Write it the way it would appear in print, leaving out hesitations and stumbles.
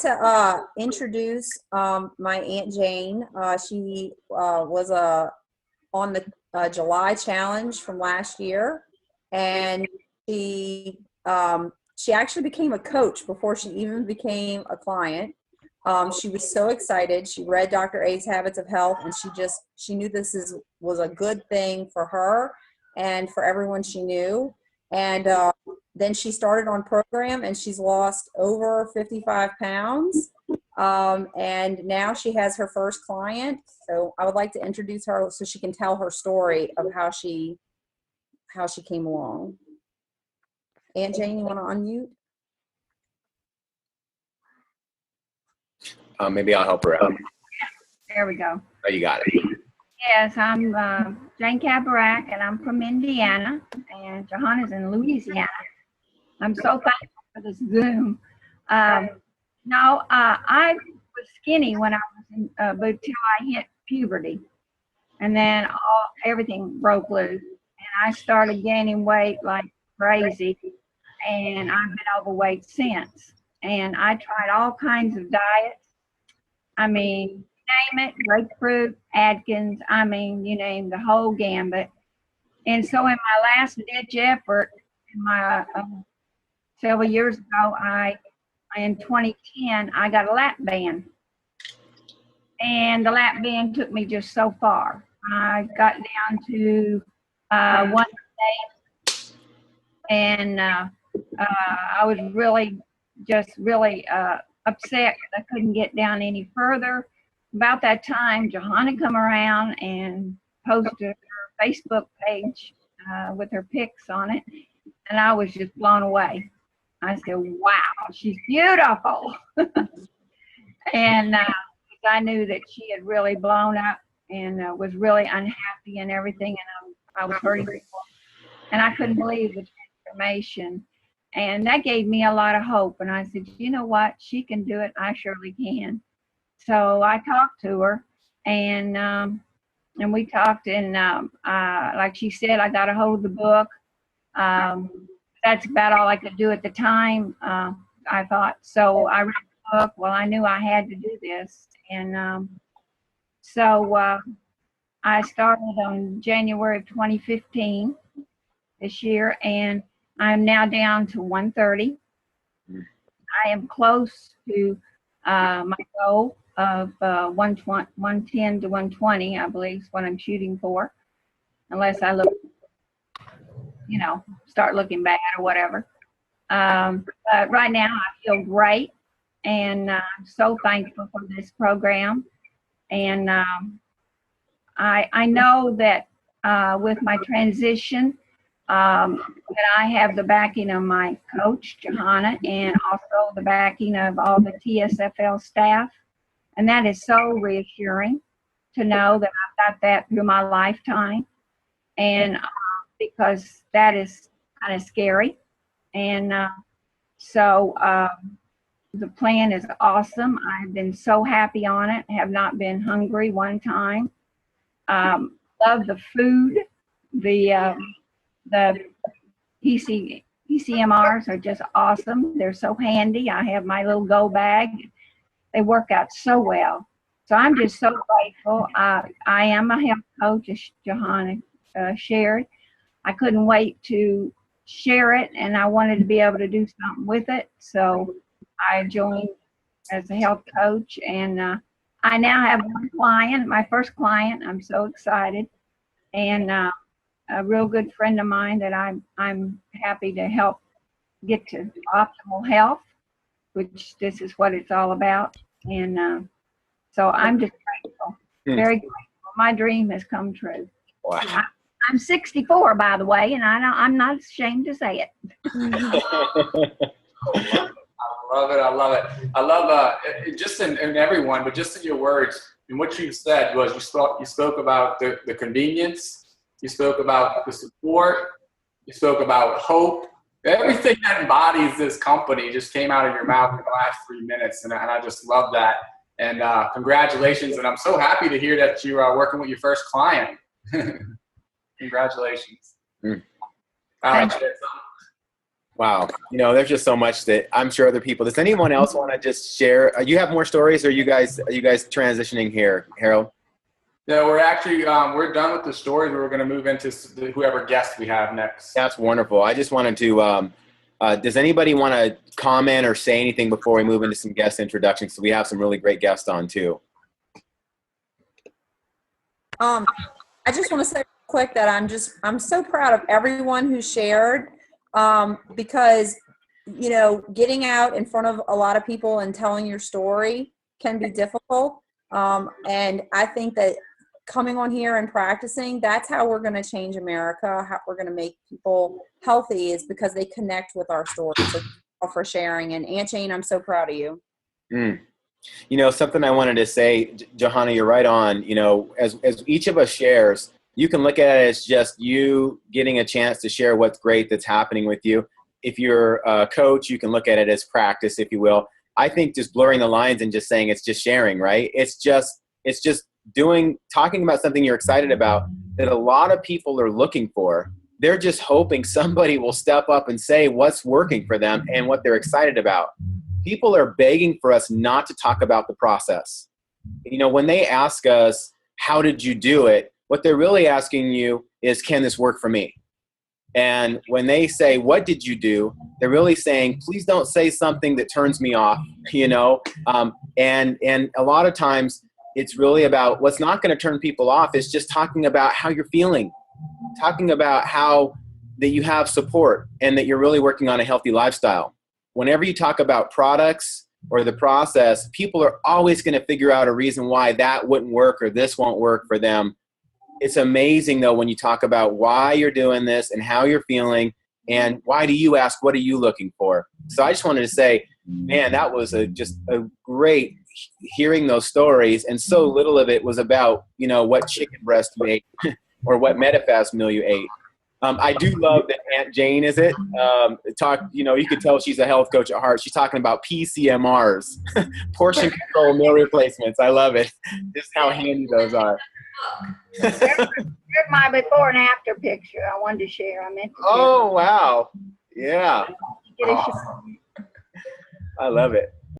to introduce my Aunt Jane. She was on the July challenge from last year, and she actually became a coach before she even became a client. She was so excited. She read Dr. A's Habits of Health, and she knew this was a good thing for her and for everyone she knew. And then she started on program, and she's lost over 55 pounds. And now she has her first client. So I would like to introduce her so she can tell her story of how she came along. Aunt Jane, you want to unmute? Maybe I'll help her out. There we go. Oh, you got it. Yes, I'm Jayne Kabarak, and I'm from Indiana, and Johanna's in Louisiana. I'm so thankful for this Zoom. No, I was skinny when I was in, but until I hit puberty, and then everything broke loose, and I started gaining weight like crazy, and I've been overweight since. And I tried all kinds of diets. I mean, name it, grapefruit, Atkins, I mean, you name the whole gambit. And so in my last ditch effort, several years ago, in 2010, I got a Lapband. And the Lapband took me just so far. I got down to 1 and I was really upset because I couldn't get down any further. About that time, Johanna come around and posted her Facebook page with her pics on it, and I was just blown away. I said, wow, she's beautiful. And I knew that she had really blown up and was really unhappy and everything, and I was hurting people. And I couldn't believe the transformation. And that gave me a lot of hope. And I said, you know what? She can do it. I surely can. So I talked to her, and we talked, and like she said, I got a hold of the book. That's about all I could do at the time, I thought. So I read the book. Well, I knew I had to do this. And so I started on January of 2015 this year, and I'm now down to 130. I am close to my goal of 110 to 120, I believe is what I'm shooting for, unless I start looking bad or whatever. But right now I feel great, and I'm so thankful for this program. And I know that with my transition, that I have the backing of my coach, Johanna, and also the backing of all the TSFL staff. And that is so reassuring to know that I've got that through my lifetime. And because that is kind of scary. And so the plan is awesome. I've been so happy on it. Have not been hungry one time. Love the food. The PCMRs are just awesome. They're so handy. I have my little go bag. They work out so well. So I'm just so grateful. I am a health coach, as Johanna shared. I couldn't wait to share it, and I wanted to be able to do something with it. So I joined as a health coach, and I now have one client, my first client. I'm so excited. And a real good friend of mine that I'm happy to help get to optimal health, which this is what it's all about. And so I'm just grateful, very grateful. My dream has come true. Wow. I'm 64, by the way, and I'm not ashamed to say it. I love it. I love it. I love just in everyone, but just in your words, and what you said was you spoke about the convenience, you spoke about the support, you spoke about hope. Everything that embodies this company just came out of your mouth in the last 3 minutes, and I just love that. And congratulations, and I'm so happy to hear that you are working with your first client. Congratulations. Mm. All right. Wow. You know, there's just so much that I'm sure other people, does anyone else want to just share? You have more stories, or are you guys transitioning here, Harold? No, we're actually, we're done with the stories. We're going to move into whoever guest we have next. That's wonderful. I just wanted to, does anybody want to comment or say anything before we move into some guest introductions? So we have some really great guests on too. I just want to say real quick that I'm so proud of everyone who shared, because, you know, getting out in front of a lot of people and telling your story can be difficult. And I think that coming on here and practicing, that's how we're going to change America, how we're going to make people healthy, is because they connect with our stories. So thank you all for sharing. And Aunt Jayne, I'm so proud of you. You know, something I wanted to say, Johanna, you're right on. You know, as each of us shares, you can look at it as just you getting a chance to share what's great that's happening with you. If you're a coach, you can look at it as practice, if you will. I think just blurring the lines and just saying it's just sharing, right? It's just talking about something you're excited about that a lot of people are looking for. They're just hoping somebody will step up and say what's working for them and what they're excited about. People are begging for us not to talk about the process. You know, when they ask us, how did you do it? What they're really asking you is, can this work for me? And when they say, what did you do? They're really saying, please don't say something that turns me off, you know? And a lot of times it's really about what's not going to turn people off is just talking about how you're feeling, talking about how that you have support and that you're really working on a healthy lifestyle. Whenever you talk about products or the process, people are always going to figure out a reason why that wouldn't work or this won't work for them. It's amazing, though, when you talk about why you're doing this and how you're feeling and why do you ask, what are you looking for? So I just wanted to say, man, that was just a great hearing those stories, and so little of it was about, you know, what chicken breast you ate or what Medifast meal you ate. I do love that Aunt Jayne, is it? You know, you could tell she's a health coach at heart. She's talking about PCMRs, portion control meal replacements. I love it. Just how handy those are. Here's my before and after picture I wanted to share. I meant to Oh, wow. Yeah. get a shot. I love it.